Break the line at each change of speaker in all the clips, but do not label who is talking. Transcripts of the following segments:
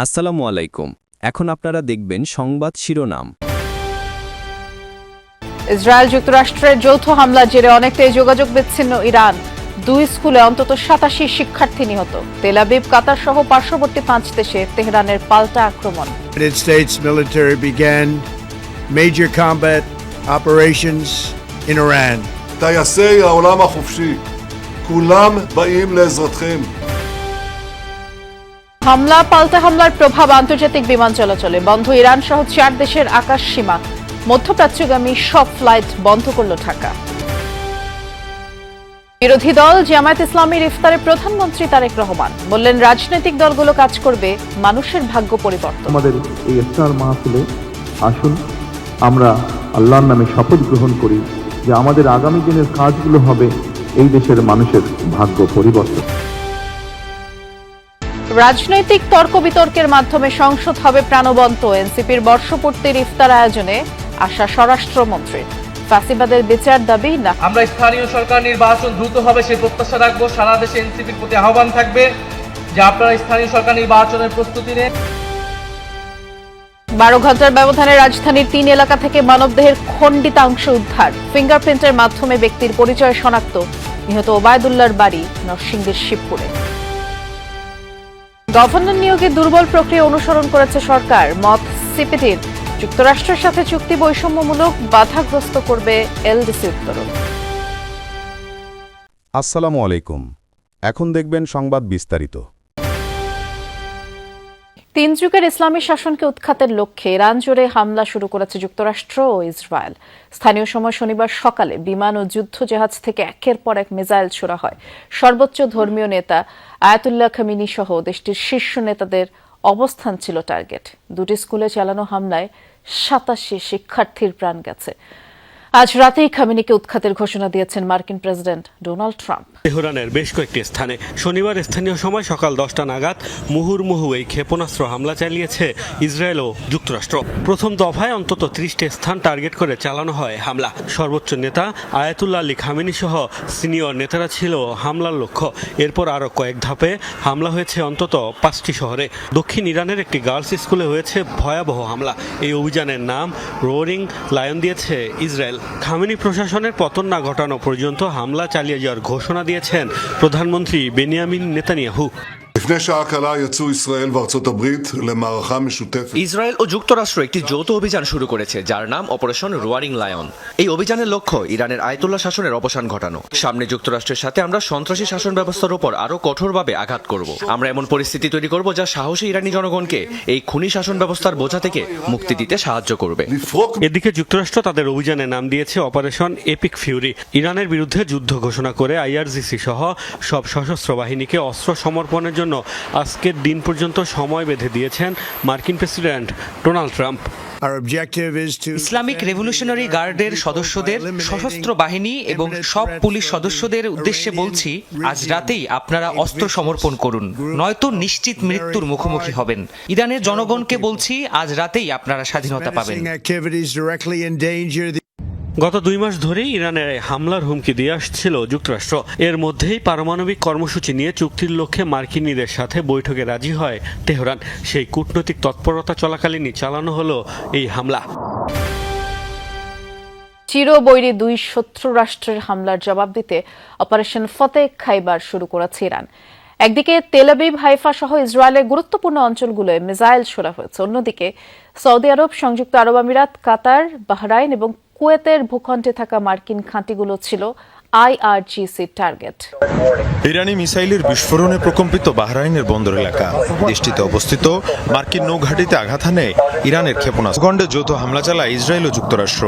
আসসালামু আলাইকুম। এখন আপনারা দেখবেন সংবাদ শিরোনাম।
ইসরায়েল যুক্তরাষ্ট্রের যৌথ হামলার জেরে অনেকটাই যোগাযোগ বিচ্ছিন্ন ইরান। 2 স্কুলে অন্তত 87 শিক্ষার্থী নিহত। তেল আবিব, কাতার সহ পার্শ্ববর্তী 5 দেশে তেহরানের পাল্টা আক্রমণ।
United States military began major combat operations in Iran.
טייסי העולם החופשי, כולם באים לעזרתכם.
হামলা পাল্টা হামলার প্রভাব আন্তর্জাতিক বিমান চলাচলে বন্ধ। ইরান সহ 4 দেশের আকাশ সীমা। মধ্যপ্রাচ্যগামী সব ফ্লাইট বন্ধ করল ঢাকা। বিরোধী দল জামায়াত ইসলামীর ইফতারে প্রধানমন্ত্রী তারেক রহমান বললেন, রাজনৈতিক দলগুলো কাজ করবে মানুষের ভাগ্য পরিবর্তন।
আমাদের এই ইফতার মাহফিলে আসুন আমরা আল্লাহর নামে শপথ গ্রহণ করি যে আমাদের আগামী দিনের কাজগুলো হবে এই দেশের মানুষের ভাগ্য পরিবর্তন।
রাজনৈতিক তর্ক বিতর্কের মাধ্যমে সংসদ হবে প্রাণবন্ত। এনসিপির বর্ষপূর্তির ইফতার আয়োজনে আশা স্বরাষ্ট্রমন্ত্রী। ফাঁসিবাদের বিচার দাবি না।
আমরা স্থানীয় সরকার নির্বাচন দ্রুত হবে সে প্রত্যাশা রাখবো। সারা দেশে এনসিপির প্রতি আহ্বান থাকবে যে আপনারা স্থানীয় সরকার নির্বাচনের প্রস্তুতি নেন।
12 ঘন্টার ব্যবধানে রাজধানীর 3 এলাকা থেকে মানবদেহের খণ্ডিতাংশ উদ্ধার। ফিঙ্গারপ্রিন্টের মাধ্যমে ব্যক্তির পরিচয় শনাক্ত। নিহত ওবায়দুল্লাহর বাড়ি নরসিংদীর শিবপুরে। গভর্নর নিয়োগে দুর্বল প্রক্রিয়া অনুসরণ করেছে সরকার, মত সিপিডির। যুক্তরাষ্ট্রের সাথে চুক্তি বৈষম্যমূলক, বাধাগ্রস্ত করবে এলডিসি উত্তরণ।
আসসালামু আলাইকুম। এখন দেখবেন সংবাদ বিস্তারিত।
3 যুগের ইসলামী শাসনকে উৎখাতের লক্ষ্যে ইরান জুড়ে হামলা শুরু করেছে যুক্তরাষ্ট্র ও ইসরায়েল। স্থানীয় সময় শনিবার সকালে বিমান ও যুদ্ধ জাহাজ থেকে একের পর এক মিসাইল ছোড়া হয়। সর্বোচ্চ ধর্মীয় নেতা আয়াতুল্লাহ খামিনি সহ দেশটির শীর্ষ নেতাদের অবস্থান ছিল টার্গেট। 2টি স্কুলে চালানো হামলায় 87 শিক্ষার্থীর প্রাণ গেছে। আজ রাতেই খামিনিকে উৎখাতের ঘোষণা দিয়েছেন মার্কিন প্রেসিডেন্ট ডোনাল্ড ট্রাম্প।
তেহরানের বেশ কয়েকটি স্থানে শনিবার স্থানীয় সময় সকাল 10টা নাগাদ মুহুর্মুহু এই ক্ষেপণাস্ত্র হামলা চালিয়েছে ইসরায়েল ও যুক্তরাষ্ট্র। প্রথম দফায় অন্তত 30টি স্থান টার্গেট করে চালানো হয় হামলা। সর্বোচ্চ নেতা আয়াতুল্লাহ আলী খামেনি সহ সিনিয়র নেতারা ছিল হামলার লক্ষ্য। এরপর আরও কয়েক ধাপে হামলা হয়েছে অন্তত 5টি শহরে। দক্ষিণ ইরানের একটি গার্লস স্কুলে হয়েছে ভয়াবহ হামলা। এই অভিযানের নাম রোরিং লায়ন দিয়েছে ইসরায়েল। খামেনি প্রশাসনের পতন না ঘটানো পর্যন্ত হামলা চালিয়ে যাওয়ার ঘোষণা দিয়েছেন প্রধানমন্ত্রী বেনিয়ামিন নেতানিয়াহু।
לפני שעה קלה יצאו ישראל וארצות הברית למערכה משותפת.
ইসরায়েল ও যুক্তরাষ্ট্র একটি যৌথ অভিযান শুরু করেছে যার নাম অপারেশন রোয়ারিং লায়ন। এই অভিযানের লক্ষ্য ইরানের আয়াতুল্লাহ শাসনের অবসান ঘটানো। সামনে যুক্তরাষ্ট্রের সাথে আমরা সন্ত্রাসী শাসন ব্যবস্থার উপর আরো কঠোরভাবে আঘাত করব। আমরা এমন পরিস্থিতি তৈরি করব যা সাহসী ইরানি জনগণকে এই খুনি শাসন ব্যবস্থার বোঝা থেকে মুক্তি দিতে সাহায্য করবে।
এদিকে যুক্তরাষ্ট্র তাদের অভিযানের নাম দিয়েছে অপারেশন এপিক ফিউরি। ইরানের বিরুদ্ধে যুদ্ধ ঘোষণা করে আইআরজিসি সহ সব সশস্ত্র বাহিনীকে অস্ত্র সমর্পণের জন্য আজকের দিন পর্যন্ত সময় বেঁধে দিয়েছেন মার্কিন president Donald Trump.
Islamic revolutionary গার্ডের সদস্যদের, সশস্ত্র বাহিনী এবং সব পুলিশ সদস্যদের উদ্দেশ্যে বলছি, আজ রাতেই আপনারা অস্ত্র সমর্পণ করুন, নয়তো নিশ্চিত মৃত্যুর মুখোমুখি হবেন। ইরানের জনগণকে বলছি, আজ রাতেই আপনারা স্বাধীনতা পাবেন।
গত 2 মাস ধরেই ইরানে হামলার হুমকি দিয়ে আসছিল যুক্তরাষ্ট্র। এর মধ্যেই পারমাণবিক কর্মসূচি নিয়ে চুক্তির লক্ষ্যে মার্কিনীদের সাথে বৈঠকে রাজি হয় তেহরান। সেই কূটনৈতিক তৎপরতা চলাকালীনই চালানো হলো এই হামলা।
চিরবৈরী 2 শত্রু রাষ্ট্রের হামলার জবাব দিতে অপারেশন ফতেহ খাইবার শুরু করেছে ইরান। একদিকে তেল আবিব, হাইফা সহ ইসরায়েলের গুরুত্বপূর্ণ অঞ্চলগুলোয় মিসাইল ছোড়া হয়েছে। অন্যদিকে সৌদি আরব, সংযুক্ত আরব আমিরাত, কাতার, বাহরাইন এবং কুয়েতের ভূখণ্ডে থাকা মার্কিন ঘাঁটিগুলো ছিল আইআরজিসির টার্গেট।
ইরানি মিসাইলের বিস্ফোরণে প্রকম্পিত বাহরাইনের বন্দর এলাকা। দেশটিতে অবস্থিত মার্কিন নৌঘাঁটিতে আঘাত হানে ইরানের ক্ষেপণাস্ত্র। ভূখণ্ডে যৌথ হামলা চালায় ইসরায়েল ও যুক্তরাষ্ট্র।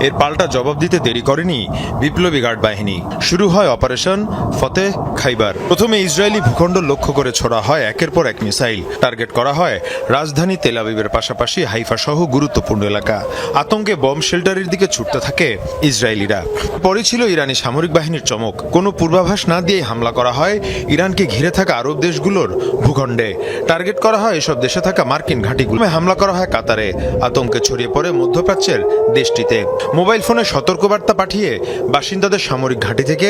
এর পাল্টা জবাব দিতে দেরি করেনি বিপ্লবী গার্ড বাহিনী। শুরু হয় অপারেশন ফতেহ খাইবার। প্রথমে ইসরায়েলি ভূখণ্ড লক্ষ্য করে ছোড়া হয় একের পর এক মিসাইল। টার্গেট করা হয় রাজধানী তেল আবিবের পাশাপাশি হাইফা সহ গুরুত্বপূর্ণ এলাকা। আতঙ্কে বম শেল্টারের দিকে ছুটতে থাকে ইসরায়েলিরা। পরে ছিল ইরানি সামরিক বাহিনীর চমক। কোনো পূর্বাভাস না দিয়ে হামলা করা হয় ইরানকে ঘিরে থাকা আরব দেশগুলোর ভূখণ্ডে। টার্গেট করা হয় এসব দেশে থাকা মার্কিন ঘাঁটিগুলো। হামলা করা হয় কাতারে। আতঙ্কে ছড়িয়ে পড়ে মধ্যপ্রাচ্যের দেশটিতে। মোবাইল ফোনে সতর্কবার্তা পাঠিয়ে বাসিন্দাদের সামরিক ঘাঁটি থেকে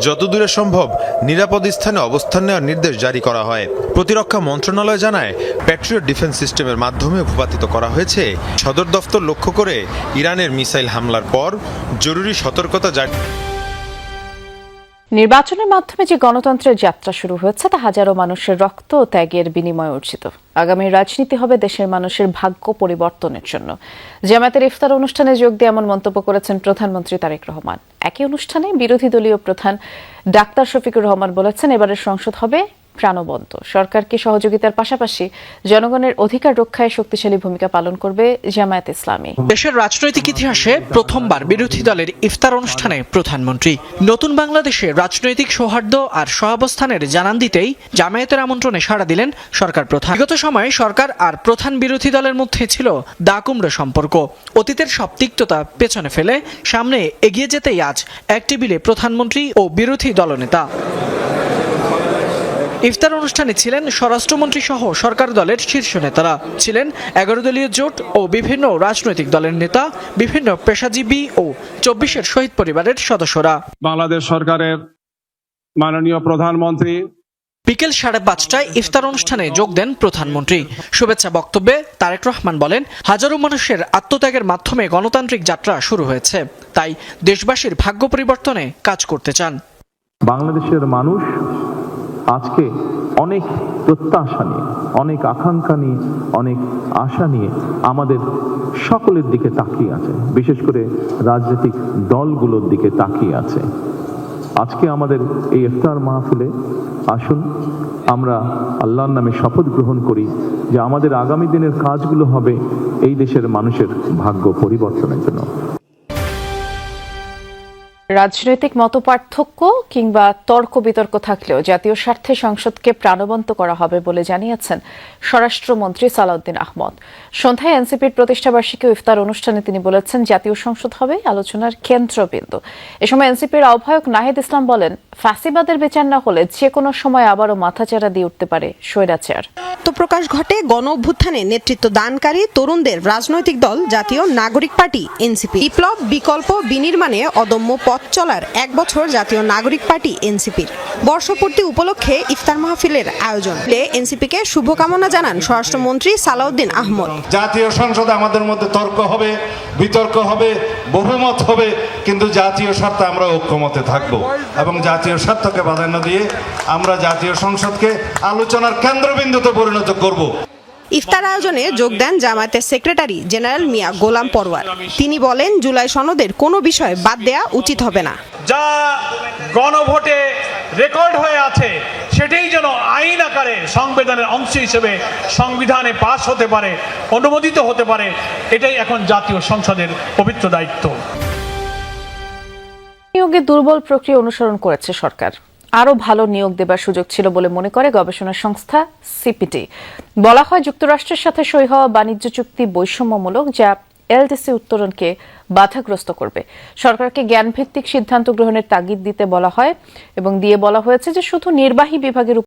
যত দূরে সম্ভব নিরাপদ স্থানে অবস্থান নেওয়ার নির্দেশ জারি করা হয়। প্রতিরক্ষা মন্ত্রণালয় জানায়, প্যাট্রিয়ট ডিফেন্স সিস্টেমের মাধ্যমে ভূপাতিত করা হয়েছে। সদর দফতর লক্ষ্য করে ইরানের মিসাইল হামলার পর জরুরি সতর্কতা জারি।
নির্বাচনের মাধ্যমে যে গণতন্ত্রের যাত্রা শুরু হয়েছে তা হাজারো মানুষের রক্ত ও ত্যাগের বিনিময়ে অর্জিত। আগামী রাজনীতি হবে দেশের মানুষের ভাগ্য পরিবর্তনের জন্য। জামায়াতের ইফতার অনুষ্ঠানে যোগ দিয়ে এমন মন্তব্য করেছেন প্রধানমন্ত্রী তারেক রহমান। একই অনুষ্ঠানে বিরোধী দলীয় প্রধান ডাক্তার শফিকুর রহমান বলেছেন, এবারের সংসদ হবে প্রাণবন্ত। সরকারকে সহযোগিতার পাশাপাশি জনগণের অধিকার রক্ষায় শক্তিশালী ভূমিকা পালন করবে জামায়াত ইসলামী।
দেশের রাজনৈতিক ইতিহাসে প্রথমবার বিরোধী দলের ইফতার অনুষ্ঠানে প্রধানমন্ত্রী নতুন বাংলাদেশে রাজনৈতিক সৌহার্দ্য আর সহাবস্থানের জানান দিতেই জামায়াতের আমন্ত্রণে সাড়া দিলেন সরকার প্রধান। বিগত সময়ে সরকার আর প্রধান বিরোধী দলের মধ্যে ছিল দা কুমড়ো সম্পর্ক। অতীতের সব তিক্ততা পেছনে ফেলে সামনে এগিয়ে যেতেই আজ এক টেবিলে প্রধানমন্ত্রী ও বিরোধী দলনেতা। ইফতার অনুষ্ঠানে ছিলেন স্বরাষ্ট্রমন্ত্রী সহ সরকার দলের শীর্ষ নেতারা, ছিলেন 11 দলীয় জোট ও বিভিন্ন রাজনৈতিক দলের নেতা, বিভিন্ন পেশাজীবী ও 24-এর শহীদ পরিবারের সদস্যরা।
বাংলাদেশ সরকারের মাননীয় প্রধানমন্ত্রী।
বিকেল 5:30টায় ইফতার অনুষ্ঠানে যোগ দেন প্রধানমন্ত্রী। শুভেচ্ছা বক্তব্যে তারেক রহমান বলেন, হাজারো মানুষের আত্মত্যাগের মাধ্যমে গণতান্ত্রিক যাত্রা শুরু হয়েছে, তাই দেশবাসীর ভাগ্য পরিবর্তনে কাজ করতে চান।
বাংলাদেশের মানুষ আজকে অনেক প্রত্যাশা নিয়ে, অনেক আকাঙ্ক্ষা নিয়ে, অনেক আশা নিয়ে আমাদের সকলের দিকে তাকিয়ে আছে, বিশেষ করে রাজনৈতিক দলগুলোর দিকে তাকিয়ে আছে। আজকে আমাদের এই ইফতার মাহফিলে আসুন আমরা আল্লাহর নামে শপথ গ্রহণ করি যে আমাদের আগামী দিনের কাজগুলো হবে এই দেশের মানুষের ভাগ্য পরিবর্তনের জন্য।
রাজনৈতিক মতপার্থক্য কিংবা তর্ক বিতর্ক থাকলেও জাতীয় স্বার্থে সংসদকে প্রাণবন্ত করা হবে বলে জানিয়েছেন স্বরাষ্ট্রমন্ত্রী সালাউদ্দিন আহমদ। সন্ধ্যায় এনসিপির প্রতিষ্ঠাবার্ষিকী ইফতার অনুষ্ঠানে তিনি বলেছেন, জাতীয় সংসদ হবে আলোচনার কেন্দ্রবিন্দু। এ সময় এনসিপির আহ্বায়ক নাহিদ ইসলাম বলেন, ফ্যাসিবাদের বিচার না হলে যে কোনো সময় আবারও মাথাচাড়া দিয়ে উঠতে পারে স্বৈরাচার।
আত্মপ্রকাশ ঘটে গণ অভ্যুত্থানে নেতৃত্ব দানকারী তরুণদের রাজনৈতিক দল জাতীয় নাগরিক পার্টি এনসিপি। বিপ্লব বিকল্প বিনির্মাণে অদম্য পথ চলার 1 বছর জাতীয় নাগরিক পার্টি এনসিপির বর্ষপূর্তি উপলক্ষে ইফতার মাহফিলের আয়োজন। এনসিপিকে শুভকামনা জানান স্বরাষ্ট্রমন্ত্রী সালাউদ্দিন আহমদ।
জাতীয় সংসদে আমাদের মধ্যে তর্ক হবে, বিতর্ক হবে, বহুমত হবে, কিন্তু জাতীয় স্বার্থে আমরা ঐক্যমতে থাকব এবং জাতীয় স্বার্থকে প্রাধান্য দিয়ে আমরা জাতীয় সংসদকে আলোচনার কেন্দ্রবিন্দুতে পরিণত করব।
ইফতার আয়োজনে যোগ দেন জামায়াতের সেক্রেটারি জেনারেল মিয়া গোলাম পরওয়ার। তিনি বলেন, জুলাই সনদের কোনো বিষয় বাদ দেয়া উচিত হবে না।
যা গণভোটে রেকর্ড হয়ে আছে সেটাই যেন আইন আকারে সংবিধানের অংশ হিসেবে সংবিধানে পাস হতে পারে, অনুমোদিত হতে পারে। এটাই এখন জাতীয় সংসদের পবিত্র দায়িত্ব।
নিয়োগে দুর্বল প্রক্রিয়া অনুসরণ করেছে সরকার। আরও ভালো নিয়োগ দেবার সুযোগ ছিল বলে মনে করে গবেষণা সংস্থা সিপিটি। বলা হয়, যুক্তরাষ্ট্রের সাথে সই হওয়া বাণিজ্য চুক্তি বৈষম্যমূলক, যা এলডিসি উত্তরণকে বাধাগ্রস্ত করবে। সরকারকে জ্ঞানভিত্তিক সিদ্ধান্ত গ্রহণের তাগিদ দিতে বলা হয় এবং বলা হয়েছে যে শুধু নির্বাহী বিভাগের